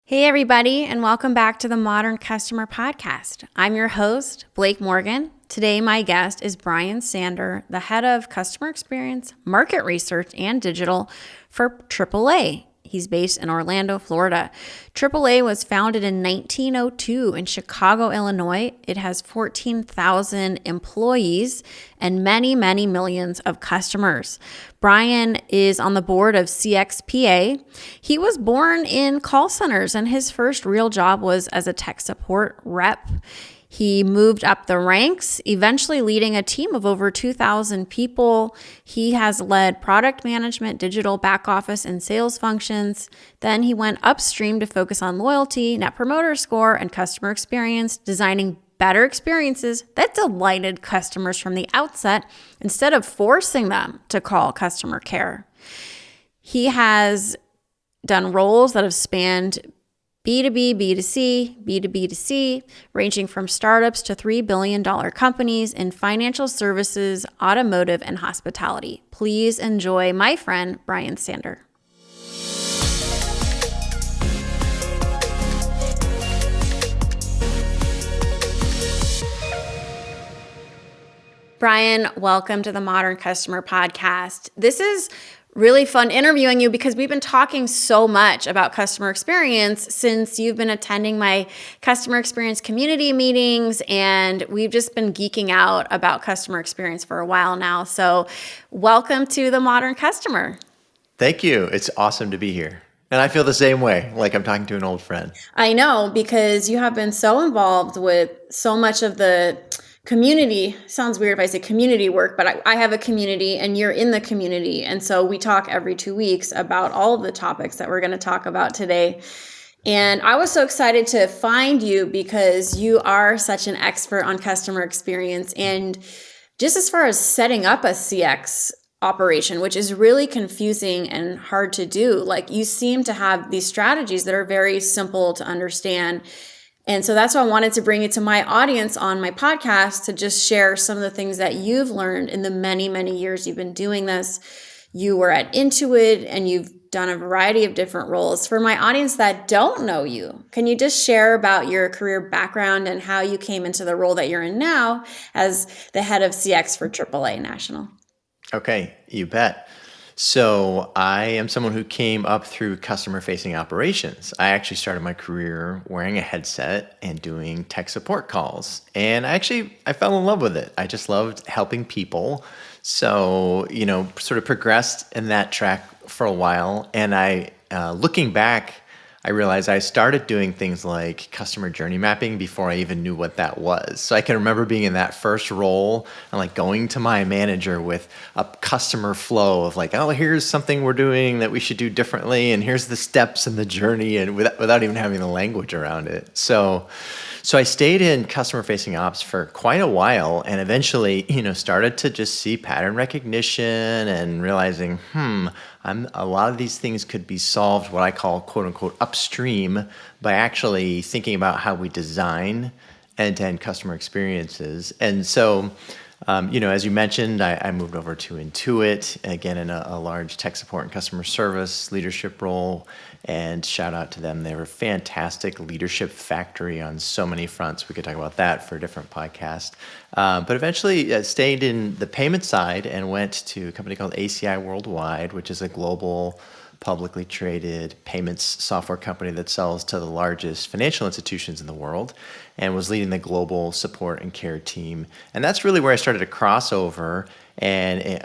Hey, everybody, and welcome back to the Modern Customer Podcast. I'm your host, Blake Morgan. Today, my guest is Bryan Sanders, the head of customer experience, market research, and digital for AAA. He's based in Orlando, Florida. AAA was founded in 1902 in Chicago, Illinois. It has 14,000 employees and many, many millions of customers. Bryan is on the board of CXPA. He was born in call centers, and his first real job was as a tech support rep. He moved up the ranks, eventually leading a team of over 2,000 people. He has led product management, digital back office, and sales functions. Then he went upstream to focus on loyalty, net promoter score, and customer experience, designing better experiences that delighted customers from the outset instead of forcing them to call customer care. He has done roles that have spanned B2B, B2C, B2B2C, ranging from startups to $3 billion companies in financial services, automotive, and hospitality. Please enjoy my friend, Bryan Sanders. Bryan, welcome to the Modern Customer Podcast. This is really fun interviewing you because we've been talking so much about customer experience since you've been attending my customer experience community meetings, and we've just been geeking out about customer experience for a while now. So welcome to the Modern Customer. Thank you. It's awesome to be here. And I feel the same way, like I'm talking to an old friend. I know, because you have been so involved with so much of the community. Sounds weird if I say community work, but I have a community and you're in the community. And so we talk every 2 weeks about all of the topics that we're going to talk about today. And I was so excited to find you because you are such an expert on customer experience. And just as far as setting up a CX operation, which is really confusing and hard to do, like you seem to have these strategies that are very simple to understand. And so that's why I wanted to bring it to my audience on my podcast to just share some of the things that you've learned in the many, many years you've been doing this. You were at Intuit and you've done a variety of different roles. For my audience that don't know you, can you just share about your career background and how you came into the role that you're in now as the head of CX for AAA National? Okay, you bet. So I am someone who came up through customer-facing operations. I actually started my career wearing a headset and doing tech support calls. And I fell in love with it. I just loved helping people. So, sort of progressed in that track for a while. And looking back, I realized I started doing things like customer journey mapping before I even knew what that was. So I can remember being in that first role and like going to my manager with a customer flow of like, oh, here's something we're doing that we should do differently, and here's the steps in the journey, and without even having the language around it. So I stayed in customer-facing ops for quite a while, and eventually, started to just see pattern recognition and realizing, a lot of these things could be solved, what I call quote unquote upstream, by actually thinking about how we design end-to-end customer experiences. And so, as you mentioned, I moved over to Intuit, again in a large tech support and customer service leadership role. And shout out to them. They were a fantastic leadership factory on so many fronts. We could talk about that for a different podcast. But eventually stayed in the payment side and went to a company called ACI Worldwide, which is a global publicly traded payments software company that sells to the largest financial institutions in the world, and was leading the global support and care team. And that's really where I started to cross over and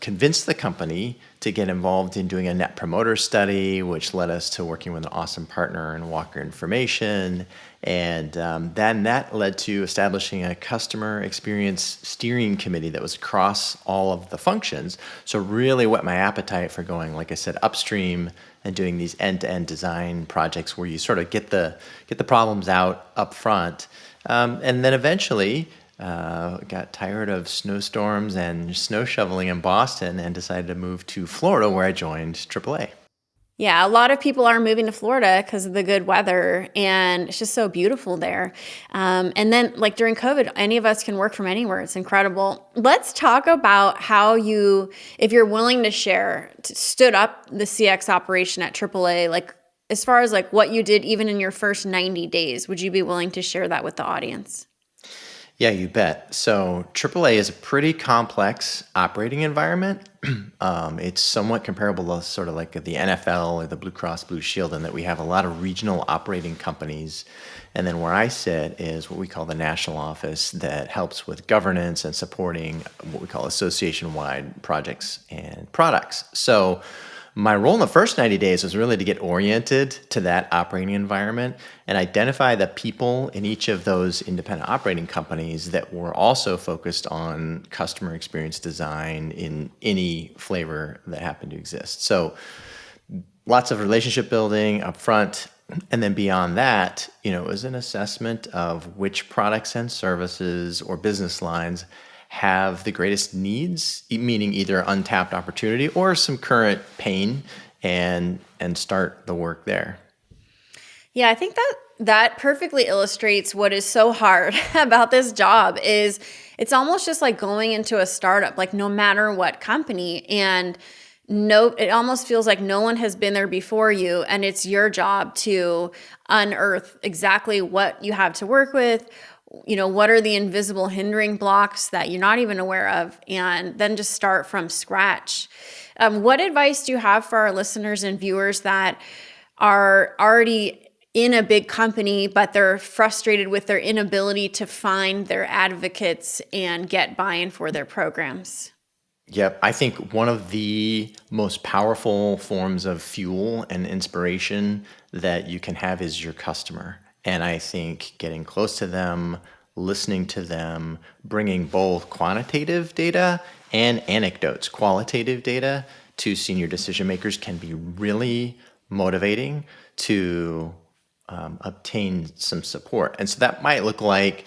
convinced the company to get involved in doing a net promoter study, which led us to working with an awesome partner in Walker Information. And then that led to establishing a customer experience steering committee that was across all of the functions. So really whet my appetite for going, like I said, upstream and doing these end-to-end design projects where you sort of get the problems out up front. And then eventually got tired of snowstorms and snow shoveling in Boston and decided to move to Florida, where I joined AAA. Yeah, a lot of people are moving to Florida because of the good weather, and it's just so beautiful there. And then, like during COVID, any of us can work from anywhere. It's incredible. Let's talk about how you, if you're willing to share, stood up the CX operation at AAA. Like, as far as like what you did even in your first 90 days, would you be willing to share that with the audience? Yeah, you bet. So AAA is a pretty complex operating environment. It's somewhat comparable to sort of like the NFL or the Blue Cross Blue Shield in that we have a lot of regional operating companies. And then where I sit is what we call the national office that helps with governance and supporting what we call association-wide projects and products. So my role in the first 90 days was really to get oriented to that operating environment and identify the people in each of those independent operating companies that were also focused on customer experience design in any flavor that happened to exist. So lots of relationship building up front. And then beyond that, it was an assessment of which products and services or business lines have the greatest needs, meaning either untapped opportunity or some current pain, and start the work there. Yeah, I think that perfectly illustrates what is so hard about this job is it's almost just like going into a startup, like no matter what company, and it almost feels like no one has been there before you, and it's your job to unearth exactly what you have to work with, what are the invisible hindering blocks that you're not even aware of, and then just start from scratch. What advice do you have for our listeners and viewers that are already in a big company, but they're frustrated with their inability to find their advocates and get buy-in for their programs? Yep. I think one of the most powerful forms of fuel and inspiration that you can have is your customer. And I think getting close to them, listening to them, bringing both quantitative data and anecdotes, qualitative data to senior decision makers can be really motivating to obtain some support. And so that might look like,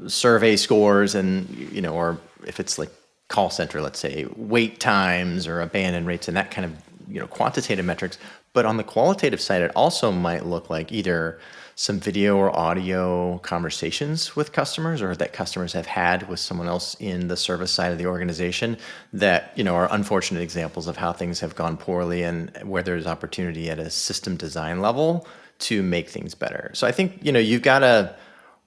survey scores and, or if it's like call center, let's say, wait times or abandon rates and that kind of, quantitative metrics. But on the qualitative side, it also might look like either some video or audio conversations with customers or that customers have had with someone else in the service side of the organization that, are unfortunate examples of how things have gone poorly and where there's opportunity at a system design level to make things better. So I think, you've got to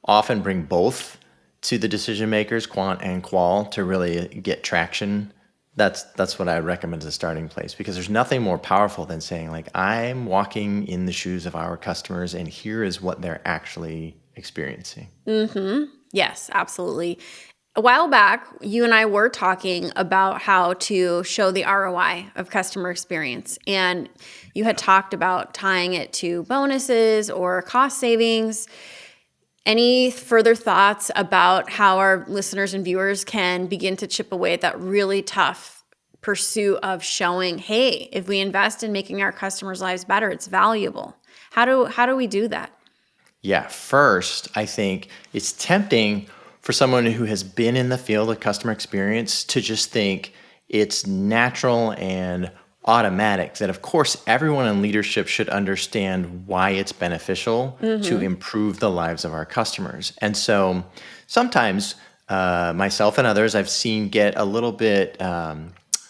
often bring both to the decision makers, quant and qual, to really get traction. That's what I recommend as a starting place, because there's nothing more powerful than saying, like, I'm walking in the shoes of our customers and here is what they're actually experiencing. Mm-hmm. Yes, absolutely. A while back, you and I were talking about how to show the ROI of customer experience. And you had talked about tying it to bonuses or cost savings. Any further thoughts about how our listeners and viewers can begin to chip away at that really tough pursuit of showing, hey, if we invest in making our customers' lives better, it's valuable? How do we do that? Yeah, first, I think it's tempting for someone who has been in the field of customer experience to just think it's natural and automatic that, of course, everyone in leadership should understand why it's beneficial to improve the lives of our customers. And so sometimes myself and others I've seen get a little bit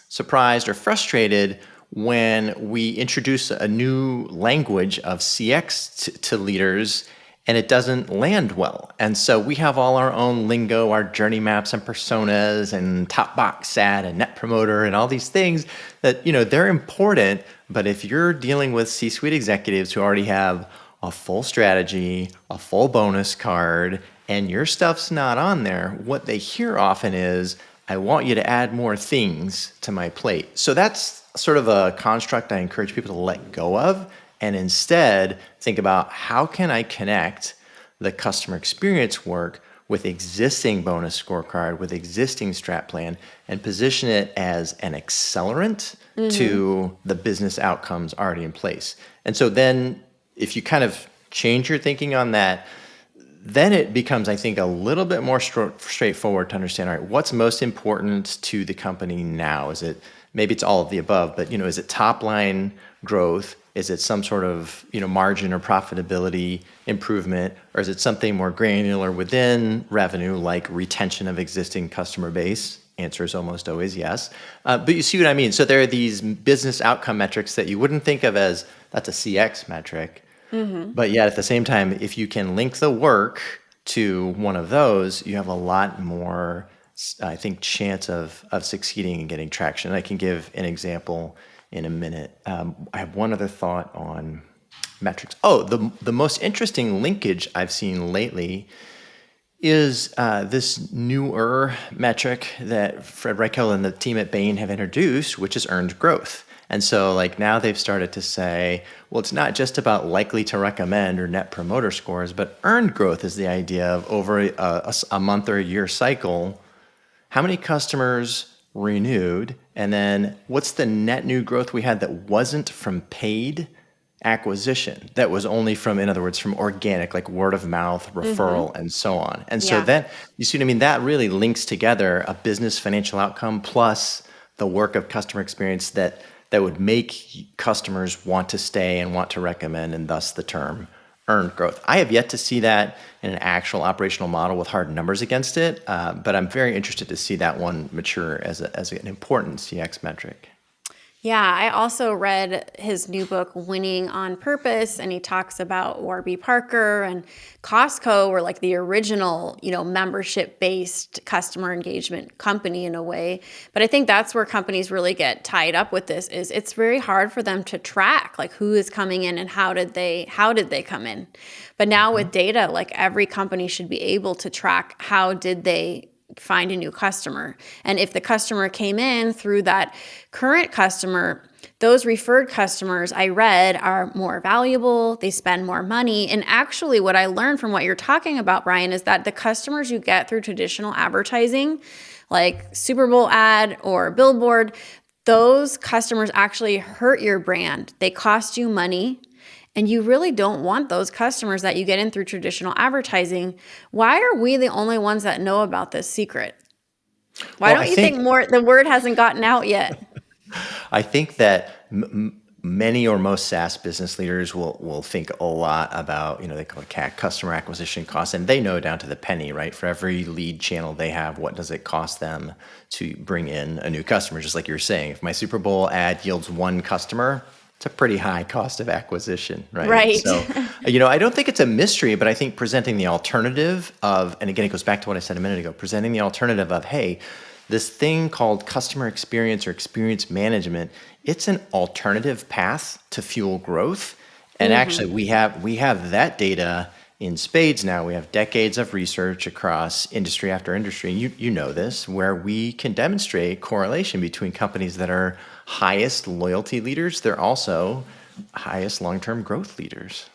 surprised or frustrated when we introduce a new language of CX to leaders and it doesn't land well. And so we have all our own lingo, our journey maps and personas and top box SAT and net promoter and all these things that, they're important. But if you're dealing with C-suite executives who already have a full strategy, a full bonus card, and your stuff's not on there, what they hear often is, I want you to add more things to my plate. So that's sort of a construct I encourage people to let go of and instead think about, how can I connect the customer experience work with existing bonus scorecard, with existing strat plan, and position it as an accelerant to the business outcomes already in place. And so then if you kind of change your thinking on that, then it becomes, I think, a little bit more straightforward to understand, all right, what's most important to the company now? Is it, maybe it's all of the above, but, is it top line growth? Is it some sort of, margin or profitability improvement? Or is it something more granular within revenue, like retention of existing customer base? Answer is almost always yes. But you see what I mean? So there are these business outcome metrics that you wouldn't think of as That's a CX metric. But yet at the same time, if you can link the work to one of those, you have a lot more, I think, chance of succeeding and getting traction. I can give an example in a minute. I have one other thought on metrics. Oh, the most interesting linkage I've seen lately is this newer metric that Fred Reichel and the team at Bain have introduced, which is earned growth. And so like now they've started to say, well, it's not just about likely to recommend or net promoter scores, but earned growth is the idea of over a month or a year cycle, how many customers renewed, and then what's the net new growth we had that wasn't from paid acquisition, that was only from, in other words, from organic, like word of mouth, referral, and so on. And so Yeah. that, you see what I mean? That really links together a business financial outcome plus the work of customer experience that would make customers want to stay and want to recommend, and thus the term earned growth. I have yet to see that in an actual operational model with hard numbers against it, but I'm very interested to see that one mature as an important CX metric. Yeah, I also read his new book, Winning on Purpose, and he talks about Warby Parker and Costco were like the original, membership-based customer engagement company in a way. But I think that's where companies really get tied up with this is it's very hard for them to track like who is coming in and how did they come in. But now with data, like every company should be able to track how did they find a new customer. And if the customer came in through that current customer, those referred customers I read are more valuable, they spend more money. And actually what I learned from what you're talking about, Bryan, is that the customers you get through traditional advertising, like Super Bowl ad or billboard, those customers actually hurt your brand. They cost you money. And you really don't want those customers that you get in through traditional advertising. Why are we the only ones that know about this secret? Why don't you think the word hasn't gotten out yet? I think that many or most SaaS business leaders will think a lot about, they call it CAC, customer acquisition costs, and they know down to the penny, right? For every lead channel they have, what does it cost them to bring in a new customer? Just like you're saying, if my Super Bowl ad yields one customer, it's a pretty high cost of acquisition, right? Right. So, I don't think it's a mystery, but I think presenting the alternative of, and again, it goes back to what I said a minute ago, presenting the alternative of, hey, this thing called customer experience or experience management, it's an alternative path to fuel growth. And actually, we have that data in spades now. We have decades of research across industry after industry. You know this, where we can demonstrate correlation between companies that are highest loyalty leaders. They're also highest long-term growth leaders.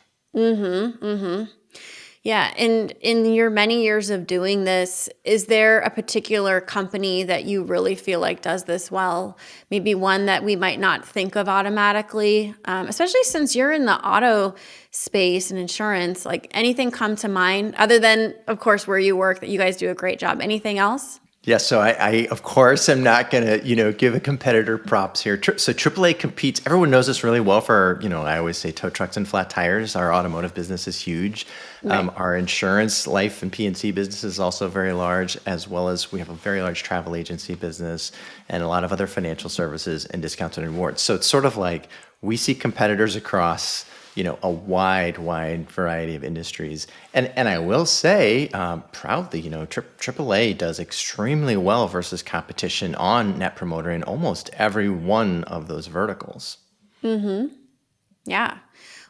Yeah. And in your many years of doing this, is there a particular company that you really feel like does this well? Maybe one that we might not think of automatically, especially since you're in the auto space and insurance. Like anything come to mind other than, of course, where you work that you guys do a great job? Anything else? Yeah, so I of course am not going to, give a competitor props here. So AAA competes. Everyone knows us really well for, I always say tow trucks and flat tires. Our automotive business is huge. Right. Our insurance, life and P&C business is also very large, as well as we have a very large travel agency business and a lot of other financial services and discounts and rewards. So it's sort of like we see competitors across a wide variety of industries. And I will say proudly, AAA does extremely well versus competition on Net Promoter in almost every one of those verticals. Yeah.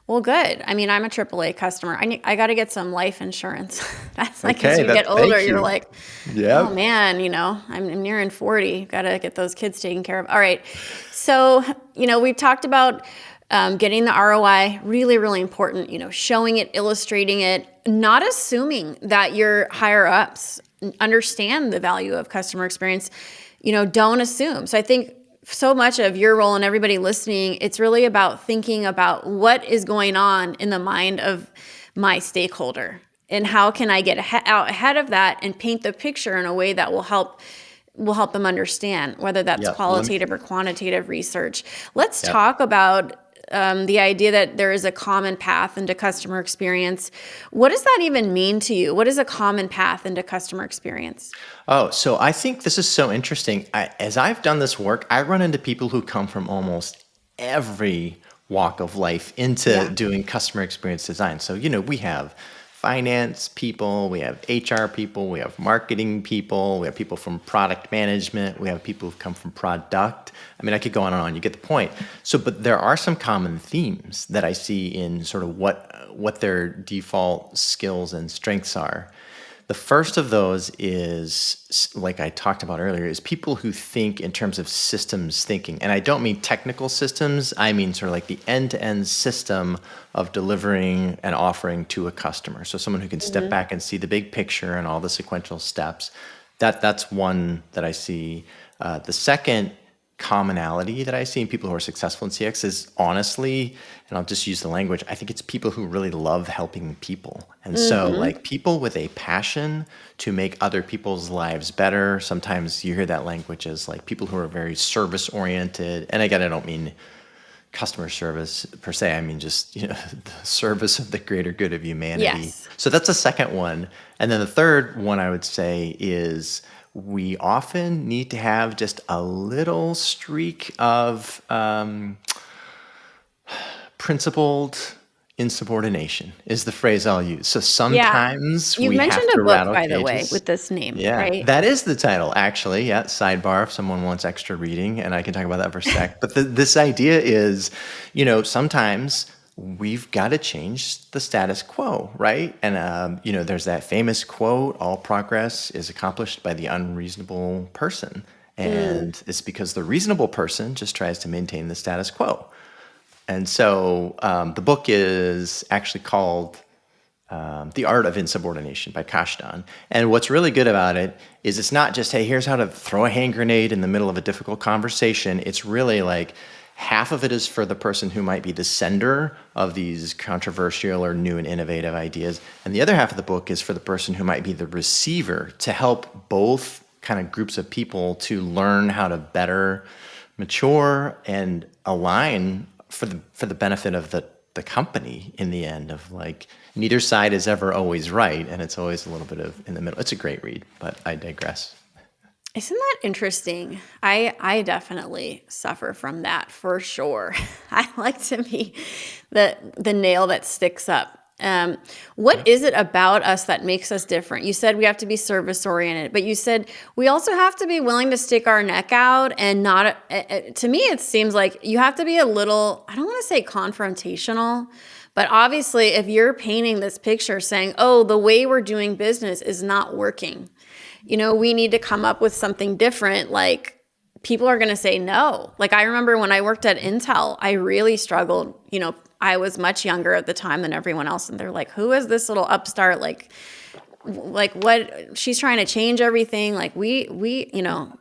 Well, good. I mean, I'm a AAA customer. I got to get some life insurance. That's like as you get older, you're like, oh man, I'm nearing 40. Got to get those kids taken care of. All right. So, we've talked about getting the ROI, really, really important, showing it, illustrating it, not assuming that your higher ups understand the value of customer experience, don't assume. So I think so much of your role and everybody listening, it's really about thinking about what is going on in the mind of my stakeholder and how can I get out ahead of that and paint the picture in a way that will help them understand, whether that's qualitative or quantitative research. Let's talk about the idea that there is a common path into customer experience. What does that even mean to you? What is a common path into customer experience? Oh, so I think this is so interesting. As I've done this work, I run into people who come from almost every walk of life into doing customer experience design. So, we have finance people, we have HR people, we have marketing people, we have people from product management, we have people who've come from product. I mean, I could go on and on. You get the point. So, but there are some common themes that I see in sort of what their default skills and strengths are. The first of those is, like I talked about earlier, is people who think in terms of systems thinking. And I don't mean technical systems. I mean sort of like the end-to-end system of delivering an offering to a customer. So someone who can step back and see the big picture and all the sequential steps. That's one that I see. The second commonality that I see in people who are successful in CX is, honestly, and I'll just use the language, I think it's people who really love helping people. And so like people with a passion to make other people's lives better. Sometimes you hear that language as like people who are very service oriented. And again, I don't mean customer service per se. I mean just, the service of the greater good of humanity. Yes. So that's the second one. And then the third one I would say is we often need to have just a little streak of principled insubordination is the phrase I'll use. So sometimes You we have mentioned to a book, rattle by the way, cages. with this name, Yeah, right? that is the title, actually. Yeah, sidebar if someone wants extra reading, and I can talk about that for a sec. But this idea is, sometimes we've got to change the status quo, right? And, there's that famous quote, all progress is accomplished by the unreasonable person. And it's because the reasonable person just tries to maintain the status quo. And so the book is actually called The Art of Insubordination by Kashdan. And what's really good about it is it's not just, hey, here's how to throw a hand grenade in the middle of a difficult conversation. It's really like half of it is for the person who might be the sender of these controversial or new and innovative ideas. And the other half of the book is for the person who might be the receiver, to help both kind of groups of people to learn how to better mature and align for the benefit of the company in the end, of like neither side is ever always right, and it's always a little bit of in the middle. It's a great read, but I digress. Isn't that interesting? I definitely suffer from that for sure. I like to be the nail that sticks up. What is it about us that makes us different? You said we have to be service oriented, but you said we also have to be willing to stick our neck out and not, to me, it seems like you have to be a little, I don't want to say confrontational, but obviously if you're painting this picture saying, oh, the way we're doing business is not working, we need to come up with something different. Like, people are going to say no. Like, I remember when I worked at Intel, I really struggled. I was much younger at the time than everyone else. And they're like, who is this little upstart? Like what? She's trying to change everything. Like we,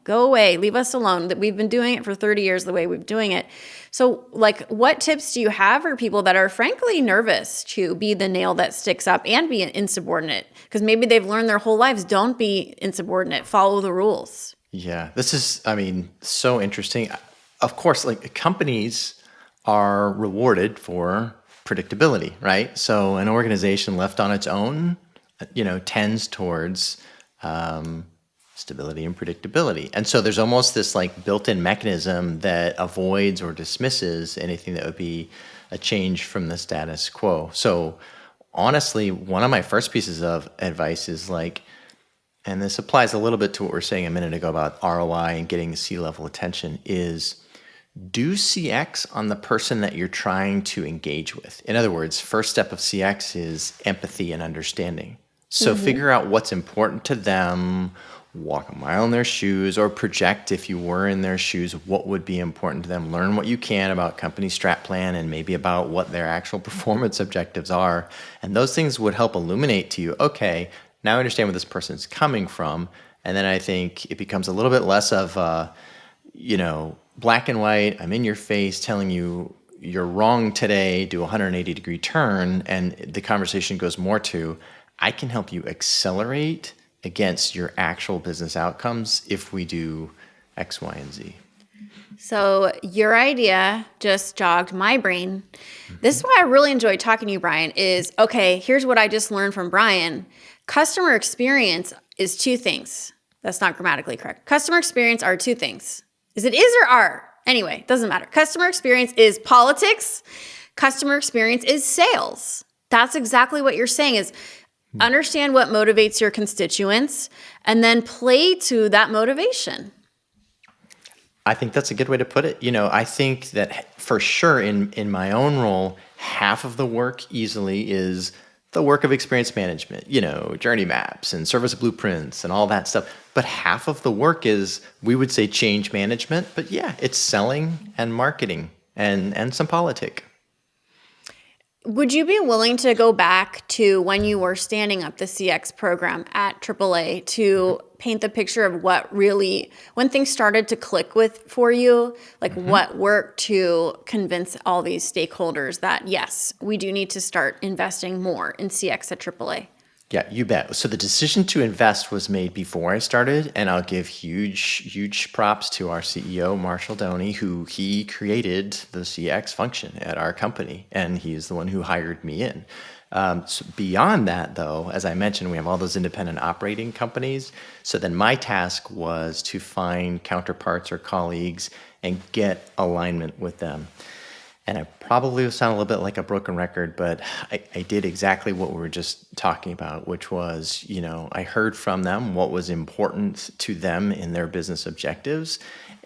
go away, leave us alone. That we've been doing it for 30 years the way we've been doing it. So like, what tips do you have for people that are frankly nervous to be the nail that sticks up and be insubordinate? Because maybe they've learned their whole lives, don't be insubordinate, follow the rules. Yeah, this is, so interesting. Of course, like companies are rewarded for predictability, right? So an organization left on its own, tends towards stability and predictability. And so there's almost this like built-in mechanism that avoids or dismisses anything that would be a change from the status quo. So honestly, one of my first pieces of advice is like, and this applies a little bit to what we were saying a minute ago about ROI and getting C-level attention, is do CX on the person that you're trying to engage with. In other words, first step of CX is empathy and understanding. So figure out what's important to them, walk a mile in their shoes, or project, if you were in their shoes, what would be important to them. Learn what you can about company strat plan and maybe about what their actual performance objectives are. And those things would help illuminate to you, okay, now I understand where this person's coming from. And then I think it becomes a little bit less of black and white, I'm in your face telling you you're wrong today, do a 180-degree turn, and the conversation goes more to, I can help you accelerate against your actual business outcomes if we do X, Y, and Z. So your idea just jogged my brain. This is why I really enjoyed talking to you, Bryan, is, okay, here's what I just learned from Bryan. Customer experience is two things. That's not grammatically correct. Customer experience are two things. Is it is or are? Anyway, doesn't matter. Customer experience is politics. Customer experience is sales. That's exactly what you're saying is understand what motivates your constituents and then play to that motivation. I think that's a good way to put it. I think that for sure in my own role, half of the work easily is the work of experience management, journey maps and service blueprints and all that stuff. But half of the work is, we would say, change management. But yeah, it's selling and marketing and some politic. Would you be willing to go back to when you were standing up the CX program at AAA to paint the picture of what really, when things started to click for you, like what worked to convince all these stakeholders that, yes, we do need to start investing more in CX at AAA? Yeah, you bet. So the decision to invest was made before I started, and I'll give huge props to our CEO, Marshall Doney, who he created the CX function at our company, and he is the one who hired me in. So beyond that, though, as I mentioned, we have all those independent operating companies. So then my task was to find counterparts or colleagues and get alignment with them. And I probably will sound a little bit like a broken record, but I did exactly what we were just talking about, which was, I heard from them what was important to them in their business objectives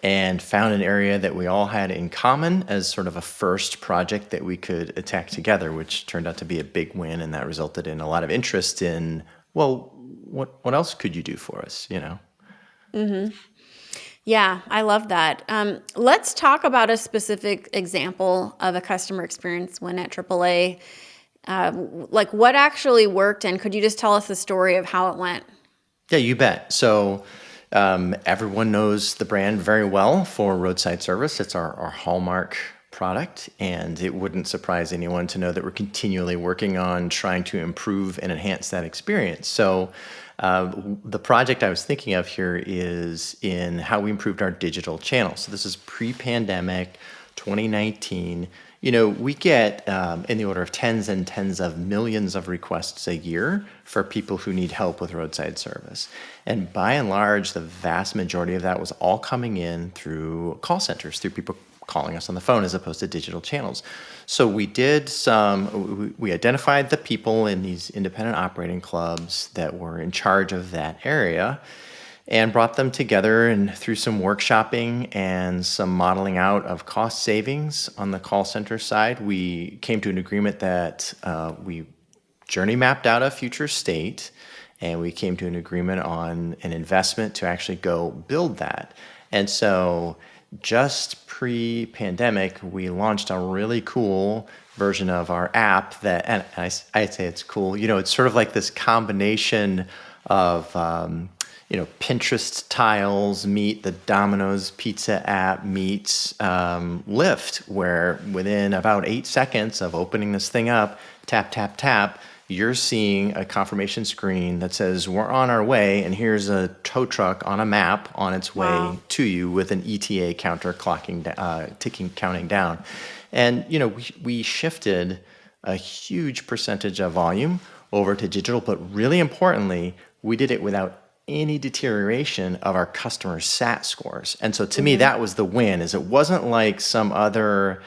and found an area that we all had in common as sort of a first project that we could attack together, which turned out to be a big win. And that resulted in a lot of interest in, well, what else could you do for us, Yeah, I love that. Let's talk about a specific example of a customer experience win at AAA. Like what actually worked, and could you just tell us the story of how it went? Yeah, you bet. So everyone knows the brand very well for roadside service. It's our hallmark product, and it wouldn't surprise anyone to know that we're continually working on trying to improve and enhance that experience. So the project I was thinking of here is in how we improved our digital channels. So this is pre-pandemic, 2019. We get in the order of tens and tens of millions of requests a year for people who need help with roadside service. And by and large, the vast majority of that was all coming in through call centers, through people calling us on the phone as opposed to digital channels. So we identified the people in these independent operating clubs that were in charge of that area and brought them together, and through some workshopping and some modeling out of cost savings on the call center side, we came to an agreement that we journey mapped out a future state, and we came to an agreement on an investment to actually go build that. And so just pre-pandemic, we launched a really cool version of our app that, and I'd say it's cool. It's sort of like this combination of, Pinterest tiles meet the Domino's Pizza app meets Lyft, where within about 8 seconds of opening this thing up, tap, tap, tap, you're seeing a confirmation screen that says, we're on our way, and here's a tow truck on a map on its way to you with an ETA counter counting down. And, we shifted a huge percentage of volume over to digital, but really importantly, we did it without any deterioration of our customer sat scores. And so to me, that was the win, is it wasn't like some other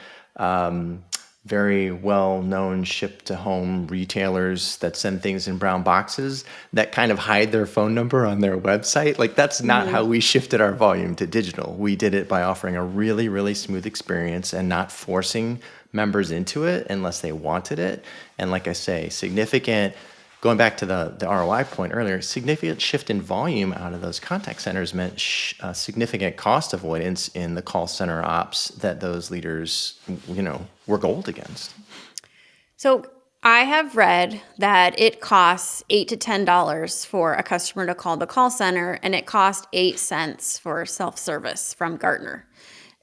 very well-known ship-to-home retailers that send things in brown boxes that kind of hide their phone number on their website. Like, that's not how we shifted our volume to digital. We did it by offering a really, really smooth experience and not forcing members into it unless they wanted it. And like I say, going back to the ROI point earlier, significant shift in volume out of those contact centers meant significant cost avoidance in the call center ops that those leaders, were gold against. So I have read that it costs $8 to $10 for a customer to call the call center, and it cost 8 cents for self-service from Gartner.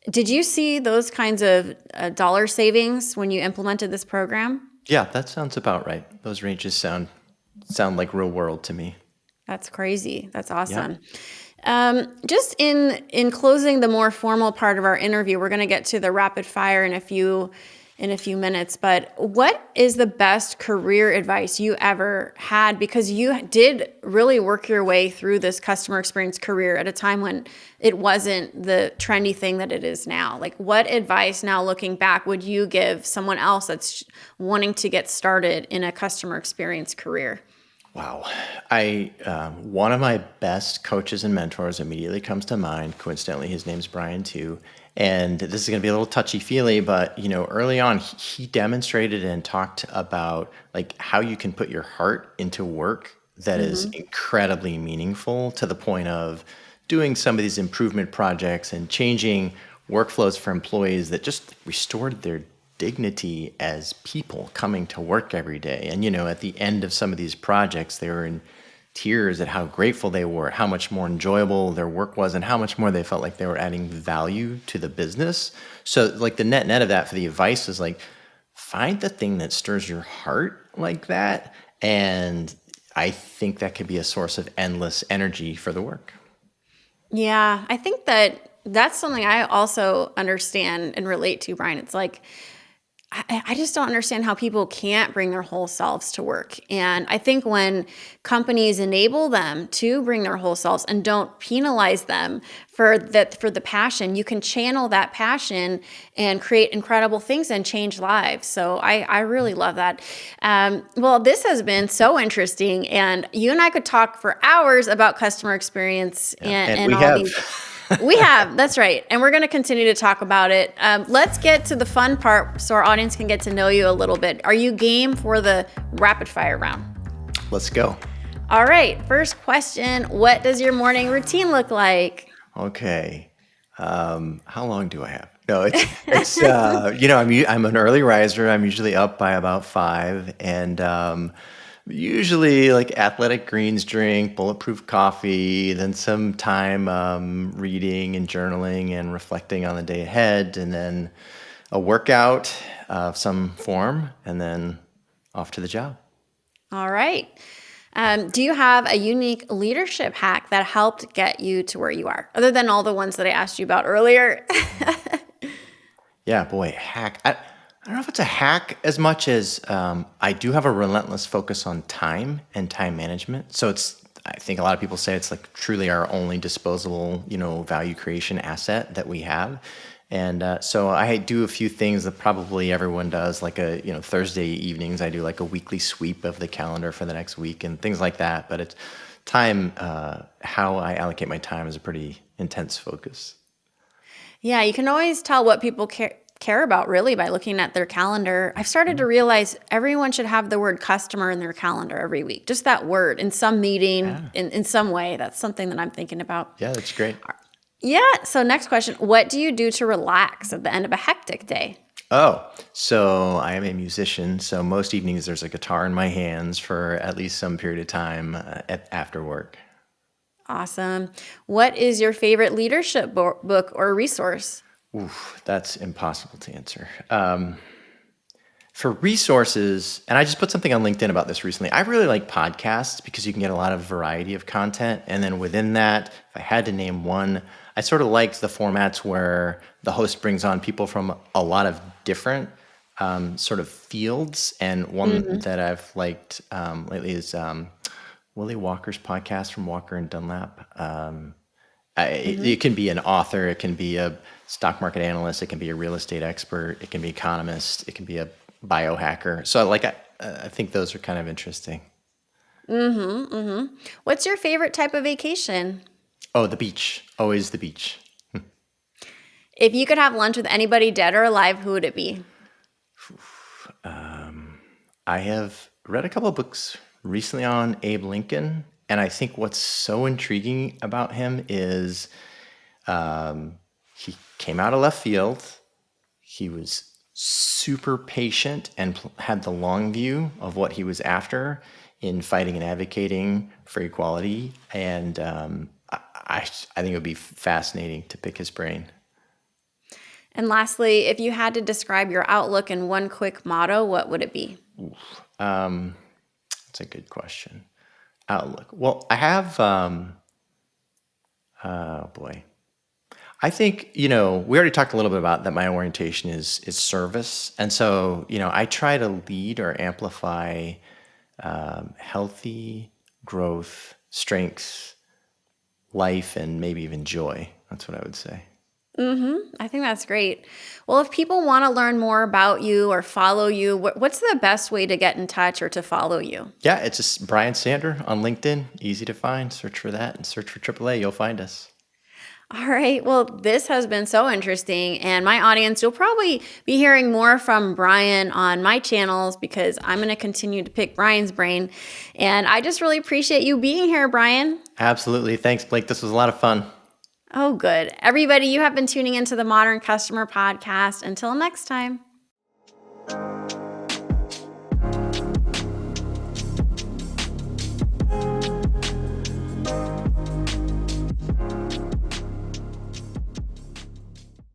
Did you see those kinds of dollar savings when you implemented this program? Yeah, that sounds about right. Those ranges sound like real world to me. That's crazy. That's awesome. Yep. Just in closing the more formal part of our interview, we're going to get to the rapid fire in a few in a few minutes. But what is the best career advice you ever had? Because you did really work your way through this customer experience career at a time when it wasn't the trendy thing that it is now. Like, what advice now looking back would you give someone else that's wanting to get started in a customer experience career? Wow. I One of my best coaches and mentors immediately comes to mind. Coincidentally, his name's Brian too. And this is going to be a little touchy feely, but early on, he demonstrated and talked about like how you can put your heart into work that is Mm-hmm. incredibly meaningful to the point of doing some of these improvement projects and changing workflows for employees that just restored their dignity as people coming to work every day. And at the end of some of these projects, they were in tears at how grateful they were, how much more enjoyable their work was, and how much more they felt like they were adding value to the business. So, like, the net of that for the advice is like, find the thing that stirs your heart like that. And I think that could be a source of endless energy for the work. Yeah, I think that that's something I also understand and relate to, Brian. It's like, I just don't understand how people can't bring their whole selves to work. And I think when companies enable them to bring their whole selves and don't penalize them for that, for the passion, you can channel that passion and create incredible things and change lives. So I really love that. Well, this has been so interesting, and you and I could talk for hours about customer experience Yeah. And and we all have. these. We have, that's right. And we're going to continue to talk about it. Let's get to the fun part so our audience can get to know you a little bit. Are you game for the rapid fire round? Let's go. All right. First question. What does your morning routine look like? Okay. How long do I have? No, I'm an early riser. I'm usually up by about 5, and usually like athletic greens drink, bulletproof coffee, then some time reading and journaling and reflecting on the day ahead, and then a workout of some form, and then off to the job. All right. Do you have a unique leadership hack that helped get you to where you are, other than all the ones that I asked you about earlier? Yeah, boy, hack. I don't know if it's a hack as much as I do have a relentless focus on time and time management. So I think a lot of people say it's like truly our only disposable, value creation asset that we have. And so I do a few things that probably everyone does, like Thursday evenings, I do like a weekly sweep of the calendar for the next week and things like that. But it's time, how I allocate my time is a pretty intense focus. Yeah, you can always tell what people care about really by looking at their calendar. I've started to realize everyone should have the word customer in their calendar every week. Just that word in some meeting, Yeah, in some way. That's something that I'm thinking about. yeah, that's great. Yeah. So, next question. What do you do to relax at the end of a hectic day? Oh, so I am a musician. So most evenings there's a guitar in my hands for at least some period of time after work. Awesome. What is your favorite leadership book or resource? Oof, that's impossible to answer. For resources, and I just put something on LinkedIn about this recently. I really like podcasts because you can get a lot of variety of content. And then within that, if I had to name one, I sort of liked the formats where the host brings on people from a lot of different sort of fields. And one Hmm. that I've liked lately is Willie Walker's podcast from Walker and Dunlap. It can be an author, it can be a stock market analyst, it can be a real estate expert, it can be economist, it can be a biohacker. So I think those are kind of interesting. What's your favorite type of vacation? Oh, the beach, always the beach. If you could have lunch with anybody dead or alive, who would it be? I have read a couple of books recently on Abe Lincoln, and I think what's so intriguing about him is he came out of left field. He was super patient and had the long view of what he was after in fighting and advocating for equality. And I think it would be fascinating to pick his brain. And lastly, if you had to describe your outlook in one quick motto, what would it be? That's a good question. Outlook. Well, I have, oh boy. I think, we already talked a little bit about that my orientation is service. And so, I try to lead or amplify healthy growth, strengths, life, and maybe even joy. That's what I would say. I think that's great. Well, if people want to learn more about you or follow you, what's the best way to get in touch or to follow you? Yeah, it's just Bryan Sander on LinkedIn. Easy to find. Search for that and search for AAA. You'll find us. All right. Well, this has been so interesting. And my audience, you'll probably be hearing more from Bryan on my channels because I'm going to continue to pick Bryan's brain. And I just really appreciate you being here, Bryan. Absolutely. Thanks, Blake. This was a lot of fun. Oh, good. Everybody, you have been tuning into the Modern Customer Podcast. Until next time.